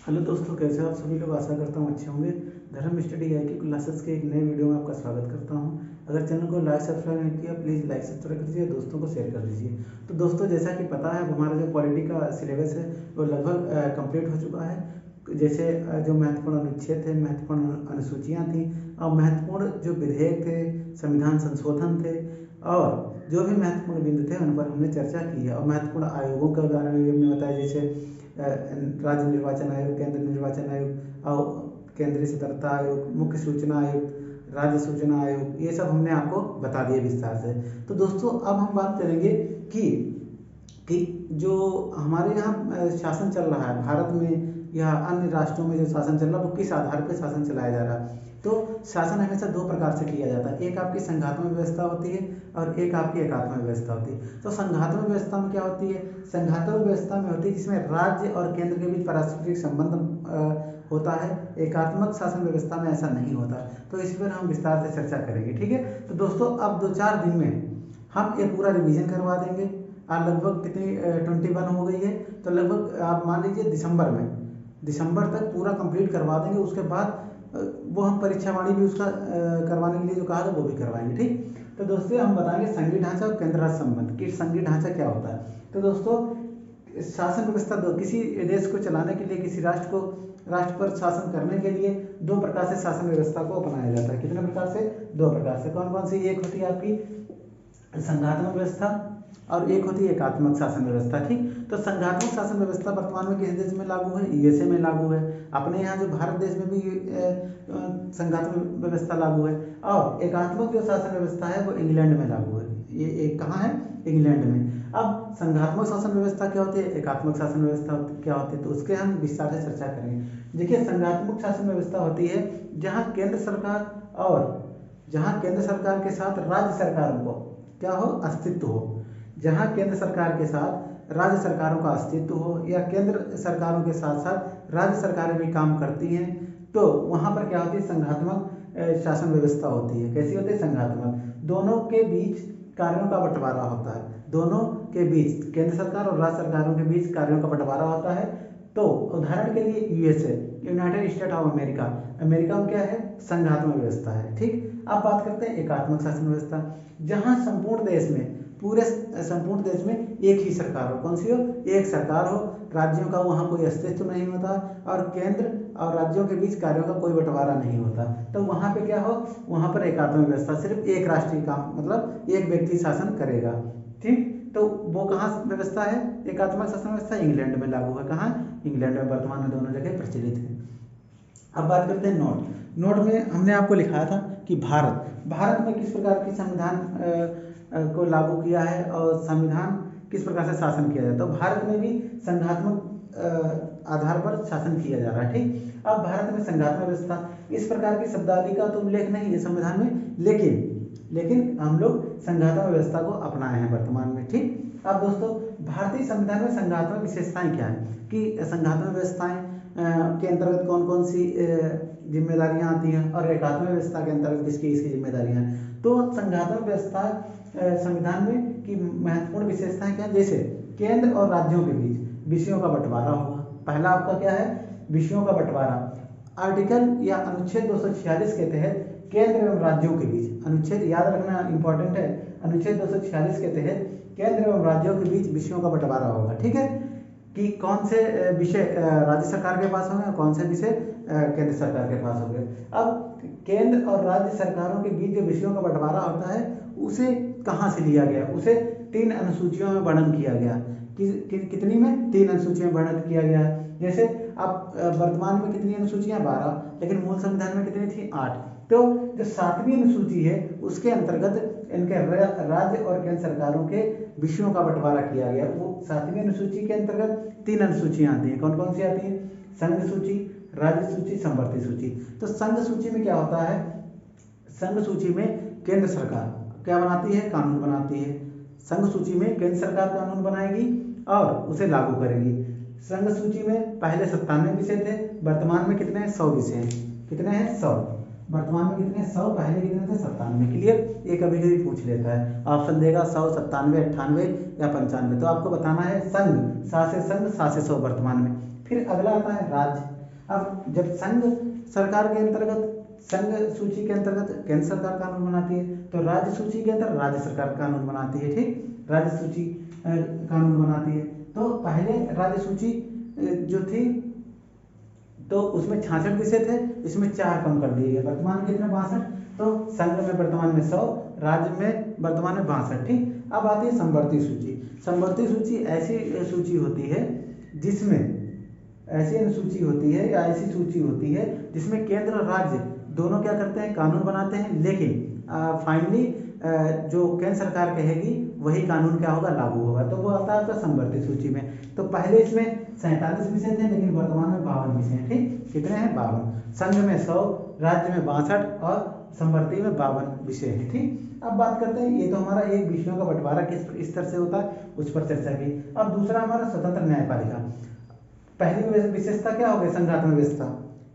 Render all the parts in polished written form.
Hello दोस्तों, कैसे हो आप सभी लोग। आशा करता हूँ अच्छे होंगे। धर्म स्टडी आई की क्लासेस के एक नए वीडियो में आपका स्वागत करता हूँ। अगर चैनल को लाइक सब्सक्राइब नहीं किया, प्लीज़ लाइक सब्सक्राइब कर दीजिए, दोस्तों को शेयर कर दीजिए। तो दोस्तों, जैसा कि पता है, हमारा जो पॉलिटी का सिलेबस है वो लगभग कंप्लीट हो चुका है। जैसे जो महत्वपूर्ण अनुच्छेद थे, महत्वपूर्ण अनुसूचियाँ थी और महत्वपूर्ण जो विधेयक थे, संविधान संशोधन थे और जो भी महत्वपूर्ण बिंदु थे उन पर हमने चर्चा की है। और महत्वपूर्ण आयोगों के बारे में भी हमने बताया, जैसे राज्य निर्वाचन आयोग, केंद्र निर्वाचन आयोग और केंद्रीय सतर्कता आयोग, मुख्य सूचना आयोग, राज्य सूचना आयोग, ये सब हमने आपको बता दिए विस्तार से। तो दोस्तों, अब हम बात करेंगे कि जो हमारे यहाँ शासन चल रहा है भारत में या अन्य राष्ट्रों में, जो शासन चल रहा है वो किस आधार पर शासन चलाया जा रहा है। तो शासन हमेशा दो प्रकार से किया जाता है, एक आपकी संघात्मक व्यवस्था होती है और एक आपकी एकात्मक व्यवस्था होती है। तो संघात्मक व्यवस्था में क्या होती है? संघात्मक व्यवस्था में होती है जिसमें राज्य और केंद्र के बीच पारस्परिक संबंध होता है। एकात्मक शासन व्यवस्था में ऐसा नहीं होता। तो इस पर हम विस्तार से चर्चा करेंगे, ठीक है। तो दोस्तों, अब 2-4 दिन में हम ये पूरा रिवीजन करवा देंगे। आज लगभग कितनी 21 हो गई है, तो लगभग आप मान लीजिए दिसंबर तक पूरा कंप्लीट करवा देंगे। उसके बाद वो हम परीक्षावाणी भी उसका करवाने के लिए जो कहा था वो भी करवाएंगे, ठीक। तो दोस्तों, हम बताएंगे संघीय ढांचा और केंद्र राज्य संबंध कि संघीय ढांचा क्या होता है। तो दोस्तों, शासन व्यवस्था किसी देश को चलाने के लिए, किसी राष्ट्र पर शासन करने के लिए दो प्रकार से शासन व्यवस्था को अपनाया जाता है। कितने प्रकार से? दो प्रकार से। कौन कौन सी? एक होती है आपकी संघात्मक व्यवस्था और एक होती है एकात्मक शासन व्यवस्था, ठीक। तो संघात्मक शासन व्यवस्था वर्तमान में किस देश में लागू है? यूएसए में लागू है। अपने यहाँ जो भारत देश में भी संघात्मक व्यवस्था लागू है। और एकात्मक जो शासन व्यवस्था है वो इंग्लैंड में लागू है। ये एक कहाँ है? इंग्लैंड में। अब संघात्मक शासन व्यवस्था क्या होती है, एकात्मक शासन व्यवस्था क्या होती है, तो उसके हम विस्तार से चर्चा करेंगे। देखिए, संघात्मक शासन व्यवस्था होती है जहाँ केंद्र सरकार के साथ राज्य सरकारों को क्या हो? अस्तित्व हो। जहाँ केंद्र सरकार के साथ राज्य सरकारों का अस्तित्व हो या केंद्र सरकारों के साथ साथ राज्य सरकारें भी काम करती हैं, तो वहाँ पर क्या होती है? संघात्मक शासन व्यवस्था होती है। कैसी होती है? संघात्मक। दोनों के बीच कार्यों का बंटवारा होता है। दोनों के बीच, केंद्र सरकार और राज्य सरकारों के बीच कार्यों का बंटवारा होता है। तो उदाहरण के लिए USA, United state of America, America में क्या है? संघात्मक व्यवस्था है, ठीक। अब बात करते हैं एकात्मक शासन व्यवस्था, जहाँ संपूर्ण देश में एक ही सरकार हो। कौन सी हो? एक सरकार हो। राज्यों का वहाँ कोई अस्तित्व नहीं होता और केंद्र और राज्यों के बीच कार्यों का कोई बंटवारा नहीं होता। तो वहाँ पे क्या हो? वहाँ पर एकात्मक व्यवस्था, सिर्फ एक राष्ट्रीय काम, मतलब एक व्यक्ति शासन करेगा, ठीक। तो वो कहाँ व्यवस्था है? एकात्मक शासन व्यवस्था इंग्लैंड में लागू है। कहाँ? इंग्लैंड में। वर्तमान में दोनों जगह प्रचलित है। अब बात करते हैं नोट में हमने आपको लिखाया था कि भारत में किस प्रकार की संविधान को लागू किया है और संविधान किस प्रकार से शासन किया जाता है। तो भारत में भी संघात्मक आधार पर शासन किया जा रहा है, ठीक। अब भारत में संघात्मक व्यवस्था, इस प्रकार की शब्दावली का तो उल्लेख नहीं है संविधान में, लेकिन हम लोग संघात्मक व्यवस्था को अपनाए हैं वर्तमान में, ठीक। अब दोस्तों, भारतीय संविधान में संघात्मक विशेषताएं क्या है कि संघात्मक व्यवस्थाएं के अंतर्गत कौन कौन सी जिम्मेदारियां आती हैं और एकात्मक व्यवस्था के अंतर्गत किसकी किसकी जिम्मेदारियां हैं। तो संघात्मक व्यवस्था संविधान में की महत्वपूर्ण विशेषताएं क्या है? जैसे केंद्र और राज्यों के बीच विषयों का बंटवारा होगा। पहला आपका क्या है? विषयों का बंटवारा। आर्टिकल या अनुच्छेद 246 के तहत केंद्र एवं राज्यों के बीच, अनुच्छेद याद रखना इंपॉर्टेंट है, अनुच्छेद 246 के तहत केंद्र एवं राज्यों के बीच विषयों का बंटवारा होगा, ठीक है। कि कौन से विषय राज्य सरकार के पास होंगे और कौन से विषय केंद्र सरकार के पास होंगे। अब केंद्र और राज्य सरकारों के बीच जो विषयों का बंटवारा होता है उसे कहाँ से लिया गया? उसे 3 अनुसूचियों में वर्णन किया गया। कितनी में? 3 अनुसूचियों में वर्णन किया गया। जैसे अब वर्तमान में कितनी अनुसूचियां? 12, लेकिन मूल संविधान में कितनी थी? 8। तो जो 7वीं अनुसूची है उसके अंतर्गत इनके राज्य और केंद्र सरकारों के विषयों का बंटवारा किया गया। वो 7वीं अनुसूची के अंतर्गत 3 अनुसूचियां आती हैं। कौन कौन सी आती हैं? संघ सूची, राज्य सूची, समवर्ती सूची। तो संघ सूची में क्या होता है? संघ सूची में केंद्र सरकार क्या बनाती है? कानून बनाती है। संघ सूची में केंद्र सरकार कानून बनाएगी और उसे लागू करेगी। संघ सूची में पहले 97 विषय थे, वर्तमान में कितने? 100 विषय हैं। कितने हैं? 100। वर्तमान में कितने? 100। पहले कितने थे? 97। क्लियर? ये कभी कभी पूछ लेता है, ऑप्शन देगा 100, 97, 98 या 95। तो आपको बताना है संघ, सा से संघ, सा से 100 वर्तमान में, फिर अगला आता है राज्य। अब जब संघ सरकार के अंतर्गत, संघ सूची के अंतर्गत केंद्र सरकार कानून बनाती है, तो राज्य सूची के अंदर राज्य सरकार कानून बनाती है। ठीक, राज्य सूची कानून बनाती है। तो पहले राज्य सूची जो थी तो उसमें 66 विषय थे, इसमें 4 कम कर दिए गए। वर्तमान में कितने, 62। तो संघ में वर्तमान में 100, राज्य में वर्तमान में 62। ठीक, अब आती है समवर्ती सूची। समवर्ती सूची ऐसी सूची होती है जिसमें ऐसी अनुसूची होती है या ऐसी सूची होती है जिसमें केंद्र और राज्य दोनों क्या करते हैं, कानून बनाते हैं, लेकिन फाइनली जो केंद्र सरकार कहेगी वही कानून क्या होगा, लागू होगा। तो वो आता है आपका समवर्ती सूची में। तो पहले इसमें 47 विषय थे, लेकिन वर्तमान में 52 विषय हैं। ठीक, कितने हैं, 52। संघ में 100, राज्य में 62 और समवर्ती में 52 विषय हैं। ठीक, अब बात करते हैं, ये तो हमारा एक विषयों का बंटवारा किस स्तर से होता है उस पर चर्चा की। अब दूसरा हमारा स्वतंत्र न्यायपालिका। पहली विशेषता क्या हो गई, संघात्मक व्यवस्था।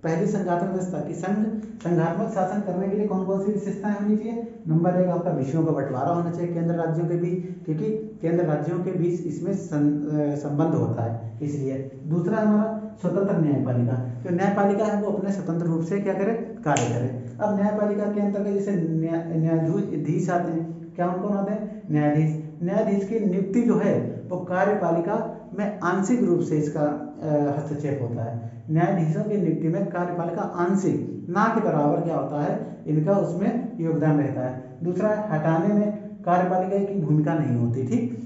पहली संघात्मक व्यवस्था की संघात्मक शासन करने के लिए कौन कौन सी विशेषताएं होनी चाहिए। नंबर 1 आपका विषयों का बंटवारा होना चाहिए केंद्र राज्यों के बीच, क्योंकि केंद्र राज्यों के बीच इसमें संबंध होता है, इसलिए। दूसरा हमारा स्वतंत्र न्यायपालिका। जो न्यायपालिका है वो अपने स्वतंत्र रूप से क्या करे, कार्य करे। अब न्यायपालिका के अंतर्गत जैसे न्यायाधीश आते हैं, क्या कौन आते हैं, न्यायाधीश। न्यायाधीश की नियुक्ति जो है वो कार्यपालिका में आंशिक रूप से इसका हस्तक्षेप होता है। न्यायाधीशों की नियुक्ति में कार्यपालिका आंशिक, ना के बराबर क्या होता है, इनका उसमें योगदान रहता है। दूसरा है हटाने में कार्यपालिका की भूमिका नहीं होती। ठीक,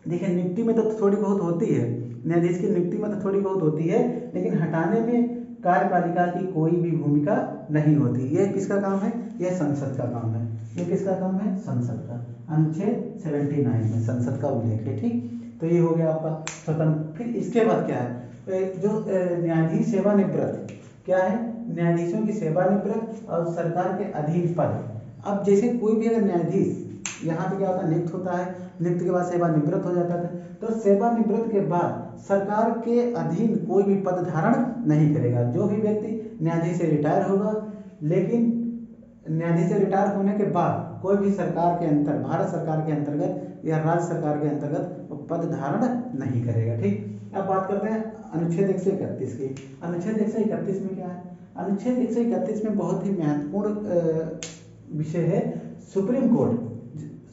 देखिए नियुक्ति में तो थोड़ी बहुत होती है, न्यायाधीश की नियुक्ति में तो थोड़ी बहुत होती है, लेकिन हटाने में कार्यपालिका की कोई भी भूमिका नहीं होती। ये किसका काम है, यह संसद का काम है। ये किसका काम है, संसद का। अनुच्छेद 79 में संसद का उल्लेख है। ठीक, तो ये हो गया आपका स्वतंत्र। फिर इसके बाद क्या है, जो न्यायाधीश सेवानिवृत्त क्या है, न्यायाधीशों की सेवानिवृत्त और सरकार के अधीन पद। अब जैसे कोई भी अगर न्यायाधीश यहाँ पे क्या होता है, नियुक्त होता है, नियुक्त के बाद सेवानिवृत्त हो जाता है, तो सेवानिवृत्त के बाद सरकार के अधीन कोई भी पद धारण नहीं करेगा। जो भी व्यक्ति न्यायाधीश से रिटायर होगा, लेकिन न्यायाधीश से रिटायर होने के बाद कोई भी सरकार के भारत सरकार के अंतर्गत या राज्य सरकार के अंतर्गत वो पद धारण नहीं करेगा। ठीक, अब बात करते हैं अनुच्छेद 131 की। अनुच्छेद 131 में क्या है, अनुच्छेद 131 में बहुत ही महत्वपूर्ण विषय है सुप्रीम कोर्ट।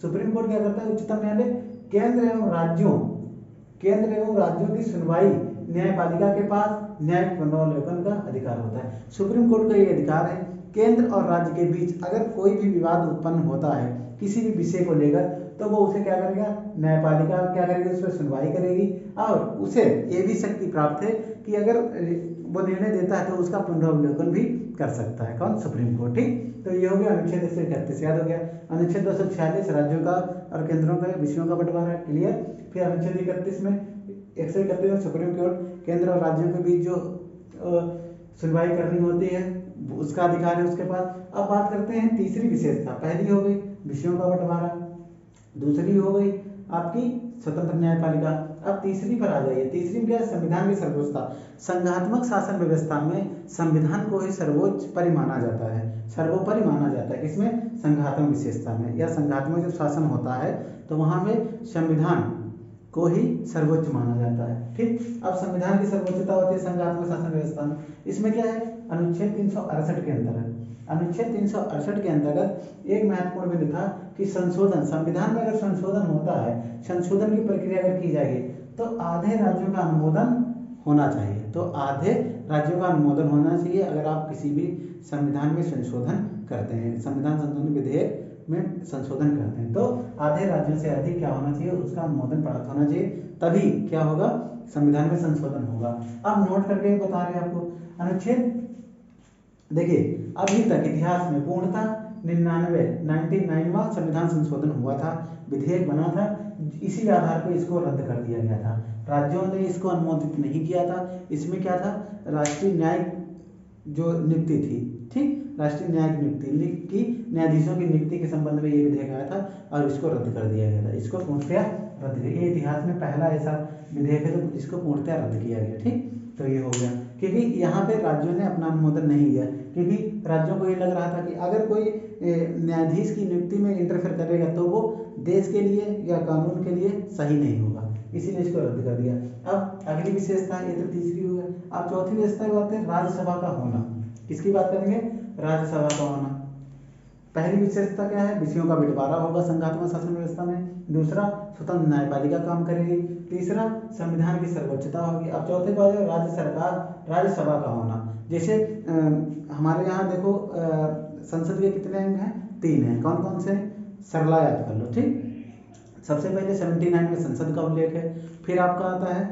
सुप्रीम कोर्ट क्या करता है, उच्चतम न्यायालय केंद्र एवं राज्यों की सुनवाई न्यायपालिका के पास न्यायिक पुनरावलोकन का अधिकार होता है। सुप्रीम कोर्ट का ये अधिकार है, केंद्र और राज्य के बीच अगर कोई भी विवाद उत्पन्न होता है किसी भी विषय को लेकर, तो वो उसे क्या करेगा, न्यायपालिका क्या करेगी, उस पर सुनवाई करेगी और उसे ये भी शक्ति प्राप्त है कि अगर वो निर्णय देता है तो उसका पुनरावलोकन भी कर सकता है। कौन, सुप्रीम कोर्ट। ठीक, तो ये हो गया अनुच्छेद 131 याद हो गया। अनुच्छेद 246 राज्यों का और केंद्रों के विषयों का बंटवारा, क्लियर। फिर अनुच्छेद 131 में सुप्रीम कोर्ट केंद्र और राज्यों के बीच जो सुनवाई करनी होती है उसका अधिकार है उसके पास। अब बात करते हैं तीसरी विशेषता। पहली हो गई विषयों का बंटवारा, दूसरी हो गई आपकी स्वतंत्र न्यायपालिका। अब तीसरी पर आ जाइए। तीसरी में क्या है, संविधान की सर्वोच्चता। संघात्मक शासन व्यवस्था में संविधान को ही सर्वोच्च परि माना जाता है, सर्वोपरि माना जाता है। किसमें, संघात्मक विशेषता में या संघात्मक जब शासन होता है तो वहां में संविधान को ही सर्वोच्च माना जाता है। ठीक, अब संविधान की सर्वोच्चता होती है संघात्मक शासन व्यवस्था में। इसमें क्या है, अनुच्छेद 368 के अंदर है। अनुच्छेद 368 के अंतर्गत एक महत्वपूर्ण बिंदु था कि संशोधन, संविधान में अगर संशोधन होता है, संशोधन की प्रक्रिया अगर की जाएगी तो आधे राज्यों का अनुमोदन होना चाहिए। तो आधे राज्यों का अनुमोदन होना चाहिए अगर आप किसी भी संविधान में संशोधन करते हैं, संविधान संशोधन विधेयक में संशोधन करते हैं, तो आधे राज्यों से अधिक क्या होना चाहिए, उसका अनुमोदन प्राप्त होना चाहिए, तभी क्या होगा, संविधान में संशोधन होगा। अब नोट करके बता रहे हैं आपको अनुच्छेद। देखिए अभी तक इतिहास में पूर्णतः 99वां संविधान संशोधन हुआ था, विधेयक बना था, इसी आधार पर इसको रद्द कर दिया गया था। राज्यों ने इसको अनुमोदित नहीं किया था। इसमें क्या था, राष्ट्रीय न्यायिक जो नियुक्ति थी, ठीक, राष्ट्रीय न्यायिक नियुक्ति की, न्यायाधीशों की नियुक्ति के संबंध में ये विधेयक आया था और इसको रद्द कर दिया गया था। इसको पूर्णतया रद्द किया, ये इतिहास में पहला ऐसा विधेयक है जो इसको पूर्णतया रद्द किया गया। ठीक, तो ये हो गया, क्योंकि यहाँ पे राज्यों ने अपना अनुमोदन नहीं दिया, क्योंकि राज्यों को ये लग रहा था कि अगर कोई न्यायाधीश की नियुक्ति में इंटरफेयर करेगा तो वो देश के लिए या कानून के लिए सही नहीं होगा, इसीलिए इसको रद्द कर दिया। अब अगली विशेषता, ये तो तीसरी हो गई। अब चौथी विशेषता की बात है राज्यसभा का होना। किसकी बात करेंगे? राज्यसभा का होना। पहली विशेषता क्या है? विषयों का बंटवारा होगा संघात्मक शासन व्यवस्था में। दूसरा, स्वतंत्र न्यायपालिका काम करेगी। तीसरा, संविधान की सर्वोच्चता होगी। अब चौथे बात है राज्यसभा का होना। जैसे हमारे यहाँ देखो संसद के कितने अंग हैं? 3 हैं। कौन कौन से? सरला याद कर लो, ठीक। सबसे पहले 79 में संसद का उल्लेख है। फिर आपका आता है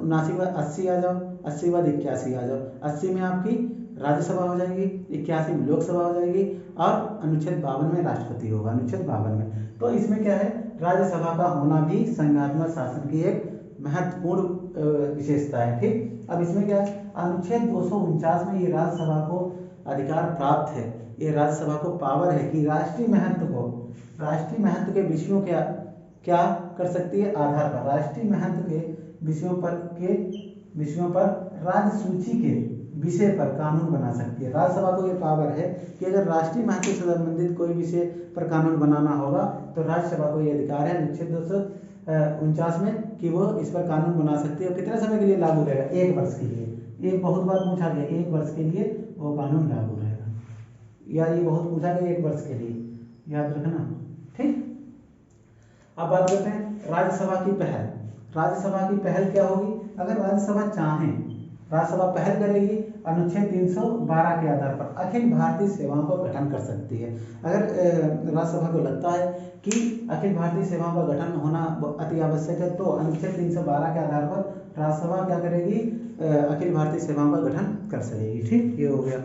79 बाद 80 आ जाओ, 80 बाद 81 आ जाओ। 80 में आपकी राज्यसभा हो जाएगी, 81 में लोकसभा हो जाएगी और अनुच्छेद 52 में राष्ट्रपति होगा। अनुच्छेद 52 में तो इसमें क्या है? राज्यसभा का होना भी संघात्मक शासन की एक महत्वपूर्ण विशेषता है, ठीक। अब इसमें क्या है? अनुच्छेद 249 में ये राज्यसभा को अधिकार प्राप्त है, ये राज्यसभा को पावर है कि राष्ट्रीय महत्व के विषयों क्या कर सकती है? आधार पर राष्ट्रीय महत्व के विषयों पर राज्य सूची के विषय पर कानून बना सकती है। राज्यसभा को ये पावर है कि अगर राष्ट्रीय महत्व से संबंधित कोई विषय पर कानून बनाना होगा तो राज्यसभा को ये अधिकार है अनुच्छेद 249 में कि वो इस पर कानून बना सकती है। कितने समय के लिए लागू रहेगा? 1 वर्ष के लिए। ये बहुत बार पूछा गया, 1 वर्ष के लिए वो कानून लागू रहेगा, या ये बहुत पूछा गया 1 वर्ष के लिए, याद रखना, ठीक। अब बात करते हैं राज्यसभा की पहल। राज्यसभा की पहल क्या होगी? अगर राज्यसभा चाहे, राज्यसभा पहल करेगी अनुच्छेद 312 के आधार पर अखिल भारतीय सेवाओं का गठन कर सकती है। अगर राज्यसभा को लगता है कि अखिल भारतीय सेवाओं का गठन होना अति आवश्यक है तो अनुच्छेद 312 के आधार पर राज्यसभा क्या करेगी? अखिल भारतीय सेवाओं का गठन कर सकेगी, ठीक। ये हो गया,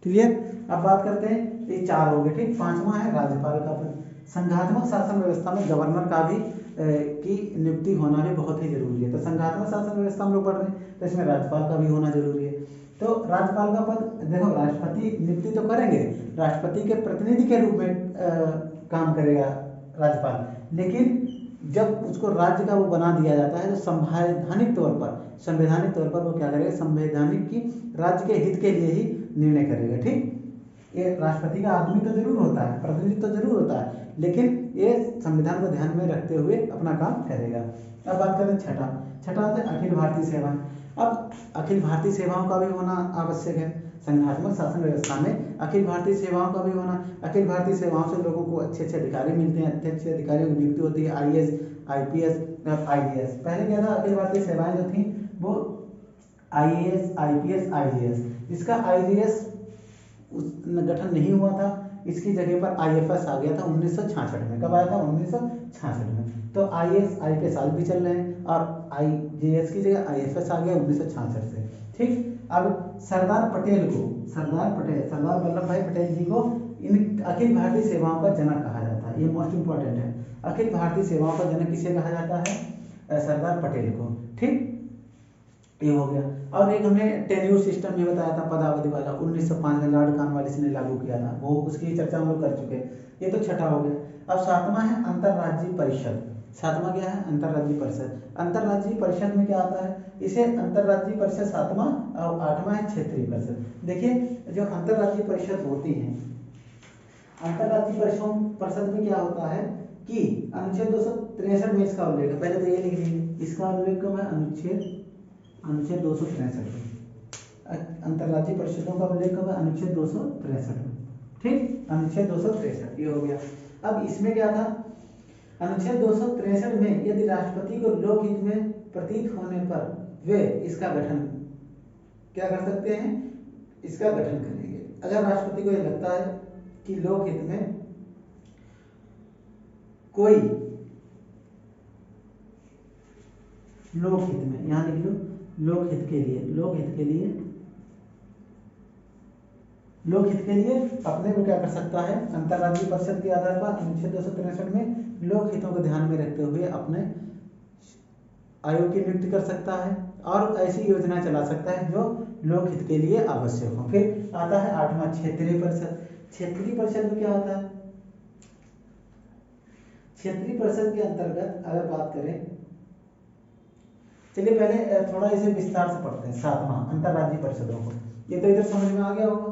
क्लियर। अब बात करते हैं, ये 4 हो गए, ठीक। 5वां है राज्यपाल का पद। संघात्मक शासन व्यवस्था में गवर्नर का भी की नियुक्ति होना भी बहुत ही जरूरी है। तो संघात्मक शासन व्यवस्था हम लोग पढ़ रहे हैं तो इसमें राज्यपाल का भी होना जरूरी है। तो राज्यपाल का पद देखो, राष्ट्रपति नियुक्ति तो करेंगे, राष्ट्रपति के प्रतिनिधि के रूप में काम करेगा राज्यपाल, लेकिन जब उसको राज्य का वो बना दिया जाता है तो संवैधानिक तौर पर वो क्या करेगा? संवैधानिक की राज्य के हित के लिए ही निर्णय करेगा, ठीक। ये राष्ट्रपति का आदमी तो जरूर होता है, प्रतिनिधि तो जरूर होता है, लेकिन ये संविधान को ध्यान में रखते हुए अपना काम करेगा। अब बात करें छठा है अखिल भारतीय सेवाएं। अब अखिल भारतीय सेवाओं का भी होना आवश्यक है। संघात्मक शासन व्यवस्था में अखिल भारतीय सेवाओं का भी होना। अखिल भारतीय सेवाओं से लोगों को अच्छे अच्छे अधिकारी मिलते हैं, अच्छे अच्छे अधिकारियों की नियुक्ति होती है, IAS, IPS, IAS। पहले क्या था? अखिल भारतीय सेवाएं जो थी वो IAS, IPS, IAS। इसका IAS गठन नहीं हुआ था, इसकी जगह पर IFS आ गया था 1966 में। कब आया था? 1966 में। तो IAS, IPS आज भी चल रहे हैं और IAS की जगह IFS आ गया 1966 से, ठीक। अब सरदार वल्लभ भाई पटेल जी को इन अखिल भारतीय सेवाओं का जनक कहा जाता है। ये मोस्ट इंपॉर्टेंट है। अखिल भारतीय सेवाओं का जनक किसे कहा जाता है? सरदार पटेल को, ठीक। ये हो गया। और एक हमने टेन्योर सिस्टम ये बताया था पदावधि वाला, 1905 में लॉर्ड कॉर्नवालिस ने लागू किया था, वो उसकी चर्चा हम लोग कर चुके हैं। ये तो छठा हो गया। अब 7वां है अंतर्राज्यीय परिषद। 7वां क्या है? अंतर्राज्यीय परिषद। अंतर्राज्यीय परिषद में क्या आता है? इसे अंतर्राज्यीय परिषद 7वां और 8वां है क्षेत्रीय परिषद। देखिए जो अंतर्राज्यीय परिषद होती है, अंतर्राज्यीय परिषद में क्या होता है कि अनुच्छेद 263 में इसका उल्लेख है। पहले तो ये लिख लीजिए, इसका उल्लेख कब है? अनुच्छेद 263 में। अंतर्राज्यीय परिषदों का उल्लेख कब है? अनुच्छेद 263 में, ठीक। अनुच्छेद 263 ये हो गया। अब इसमें क्या था? अनुच्छेद 263 में यदि राष्ट्रपति को लोकहित में प्रतीत होने पर वे इसका गठन क्या कर सकते हैं? इसका गठन करेंगे। अगर राष्ट्रपति को यह लगता है कि लोकहित में कोई, लोकहित में, यहां लिख लो, लोकहित के लिए अपने को क्या कर सकता है? अंतर्राज्यीय परिषद के आधार पर अनुच्छेद 263 में लोकहितों को ध्यान में रखते हुए अपने आयोग की नियुक्ति कर सकता है और ऐसी योजना चला सकता है जो लोकहित के लिए आवश्यक हो। फिर आता है 8वां क्षेत्रीय परिषद। क्षेत्रीय परिषद में क्या होता है? क्षेत्रीय परिषद के अंतर्गत अगर बात करें, चलिए पहले थोड़ा इसे विस्तार से पढ़ते हैं। 7वां अंतर्राज्यीय परिषदों को, ये तो इधर समझ में आ गया होगा।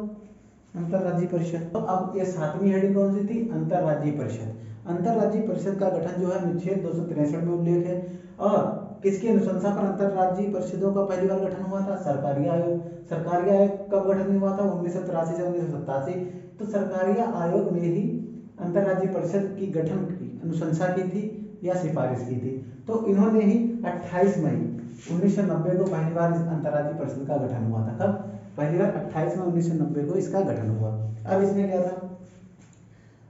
अंतर्राज्यीय परिषद, तो अब ये 7वीं हेडिंग कौन सी थी? अंतर्राज्यीय परिषद। अंतर्राज्यीय परिषद का गठन जो है अनुच्छेद 263 में उल्लेख है। और किसकी अनुशंसा पर अंतर्राज्यीय परिषदों का पहली बार गठन हुआ था? सरकारीय आयोग। सरकारीय आयोग कब गठन हुआ था? 1983 से 1987। तो सरकारीय आयोग में ही अंतर्राज्यीय परिषद की गठन की अनुशंसा की थी या सिफारिश की थी। तो इन्होंने ही 28 मई 1990 को पहली बार इस अंतर्राज्यीय परिषद का गठन हुआ था। कब? पहली बार 28 मई 1990 को इसका गठन हुआ। अब इसमें क्या था?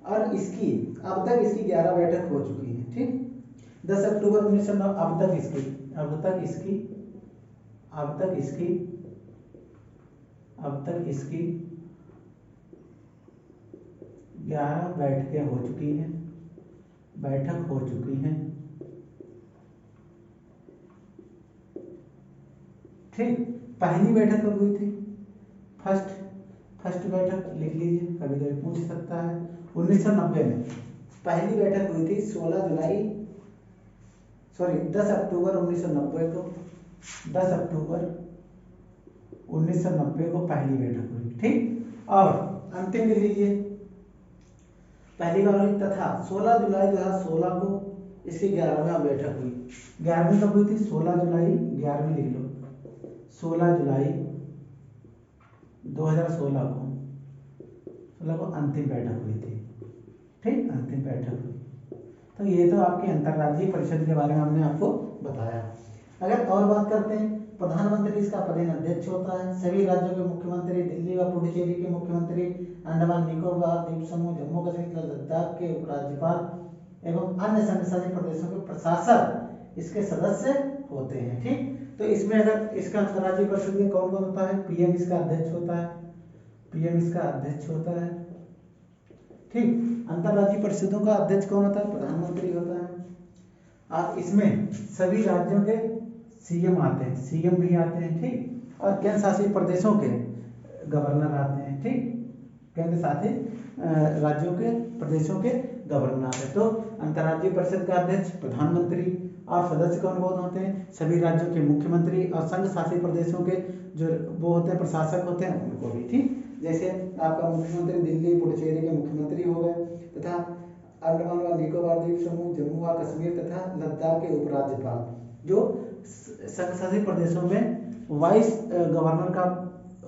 और अब तक इसकी 11 बैठक हो चुकी है। ठीक, 10 अक्टूबर 1990 अब तक इसकी 11 बैठकें हो चुकी हैं, ठीक। पहली बैठक कब हुई थी? फर्स्ट बैठक लिख लीजिए, कभी कभी पूछ सकता है। 1990 में पहली बैठक हुई थी 10 अक्टूबर 1990 को। 10 अक्टूबर 1990 को पहली बैठक हुई। ठीक, और अंतिम लिख लीजिए, पहली बार हुई तथा 16 जुलाई 2016 को इसकी 11वीं बैठक हुई। 11वीं कब हुई थी? 16 जुलाई, 11वीं लिख लो, 16 जुलाई 2016 को अंतिम बैठक हुई थी। ठीक, अंतिम बैठक हुई। तो ये तो आपकी अंतर्राज्यीय परिषद के बारे में हमने आपको बताया। अगर और बात करते हैं, प्रधानमंत्री इसका पदेन अध्यक्ष होता है। सभी राज्यों के मुख्यमंत्री, दिल्ली व पुडुचेरी के मुख्यमंत्री, अंडमान निकोबार द्वीप समूह, जम्मू कश्मीर लद्दाख के उपराज्यपाल एवं अन्य संघ शासित प्रदेशों के प्रशासक इसके सदस्य होते हैं। ठीक, तो इसमें अगर इसका अंतर्राज्यीय परिषद में कौन कौन होता है? पीएम इसका अध्यक्ष होता है। ठीक, अंतर्राज्यीय परिषदों का अध्यक्ष कौन होता है? प्रधानमंत्री होता है। और इसमें सभी राज्यों के सीएम आते हैं, सीएम भी आते हैं। ठीक, और केंद्र शासित प्रदेशों के गवर्नर आते हैं। ठीक, केंद्र शासित राज्यों के प्रदेशों के गवर्नर आते हैं। तो अंतर्राज्यीय परिषद का अध्यक्ष प्रधानमंत्री, और सदस्य कौन कौन होते हैं? सभी राज्यों के मुख्यमंत्री और संघ शासित प्रदेशों के जो वो होते हैं प्रशासक होते हैं उनको भी। ठीक, जैसे आपका मुख्यमंत्री दिल्ली पुडुचेरी के मुख्यमंत्री हो गए, तथा अंडमान व निकोबार द्वीप समूह, जम्मू व कश्मीर तथा लद्दाख के उपराज्यपाल, जो संघ शासित प्रदेशों में वाइस गवर्नर का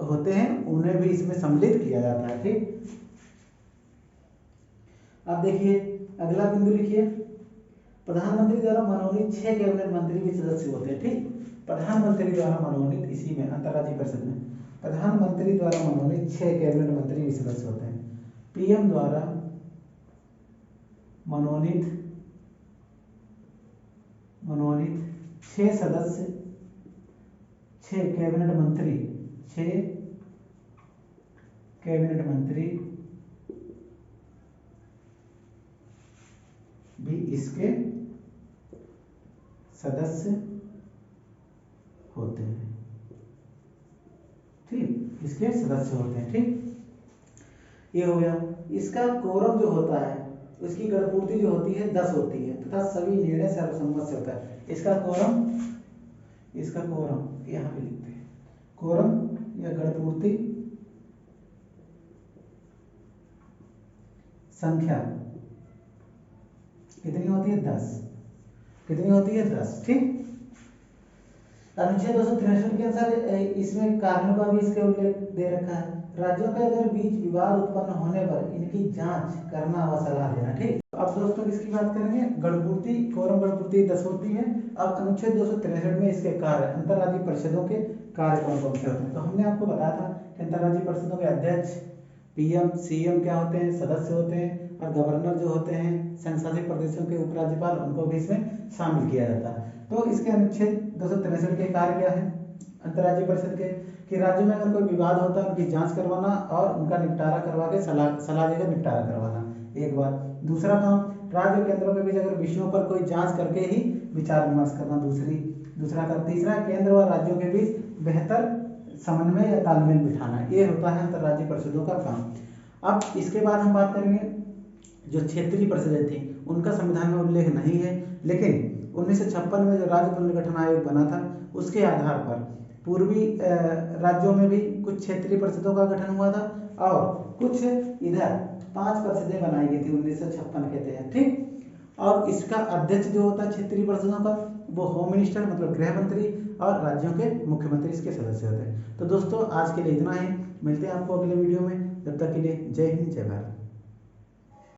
होते हैं, उन्हें भी इसमें सम्मिलित किया जाता है। ठीक, अब देखिए अगला बिंदु लिखिए, प्रधानमंत्री द्वारा मनोनीत 6 कैबिनेट मंत्री भी सदस्य होते हैं। ठीक, प्रधानमंत्री द्वारा मनोनीत, इसी में अंतर्राज्यीय परिषद में प्रधानमंत्री द्वारा मनोनीत 6 कैबिनेट मंत्री भी सदस्य होते हैं। पीएम द्वारा मनोनीत 6 सदस्य, 6 कैबिनेट मंत्री भी इसके सदस्य होते हैं। ठीक, इसके सदस्य होते हैं। ठीक, ये हो गया। इसका कोरम जो होता है, उसकी गणपूर्ति जो होती है 10 होती है, तथा सभी निर्णय सर्वसम्मत से होता है। इसका कोरम यहाँ पे लिखते हैं, कोरम या गणपूर्ति संख्या कितनी होती है? 10। कितनी होती है? 10। ठीक, अनुच्छेद 263 के अनुसार इसमें कारणों का भी इसके उल्लेख दे रखा है। राज्यों के अगर बीच विवाद उत्पन्न होने पर इनकी जांच करना व सलाह देना। ठीक, अब दोस्तों किसकी बात करेंगे? गणपूर्ति, कोरम गणपूर्ति 10 होती है। अब अनुच्छेद 263 में इसके कार्य, अंतर्राज्यीय परिषदों के कार्य कौन कौन से होते हैं? तो हमने आपको बताया था कि अंतर्राज्यीय परिषदों के अध्यक्ष, पीएम, सीएम क्या होते हैं? सदस्य होते हैं। और गवर्नर जो होते हैं संघ शासित प्रदेशों के उपराज्यपाल, उनको भी इसमें शामिल किया जाता है। तो इसके अनुच्छेद 263 के कार्य क्या है अंतर्राज्यीय परिषद के? कि राज्य में अगर कोई विवाद होता है उनकी जांच करवाना और उनका निपटारा करवा के सलाह देकर निपटारा करवाना, एक बात। दूसरा काम, राज्य केंद्रों के बीच अगर विषयों पर कोई जांच करके ही विचार विमर्श करना, दूसरा काम। तीसरा, केंद्र व राज्यों के बीच बेहतर समन्वय या तालमेल बिठाना, ये होता है अंतर्राज्यीय परिषदों का काम। अब इसके बाद हम बात करेंगे जो क्षेत्रीय परिषदें थी, उनका संविधान में उल्लेख नहीं है, लेकिन 1956 में जो राज्य पुनर्गठन आयोग बना था, उसके आधार पर पूर्वी राज्यों में भी कुछ क्षेत्रीय परिषदों का गठन हुआ था और कुछ इधर 5 परिषदें बनाई गई थी 1956 के तहत, ठीक। और इसका अध्यक्ष जो होता है क्षेत्रीय परिषदों का, वो होम मिनिस्टर मतलब गृह मंत्री, और राज्यों के मुख्यमंत्री इसके सदस्य होते हैं। तो दोस्तों आज के लिए इतना ही, मिलते हैं आपको अगले वीडियो में, तब तक के लिए जय हिंद जय भारत।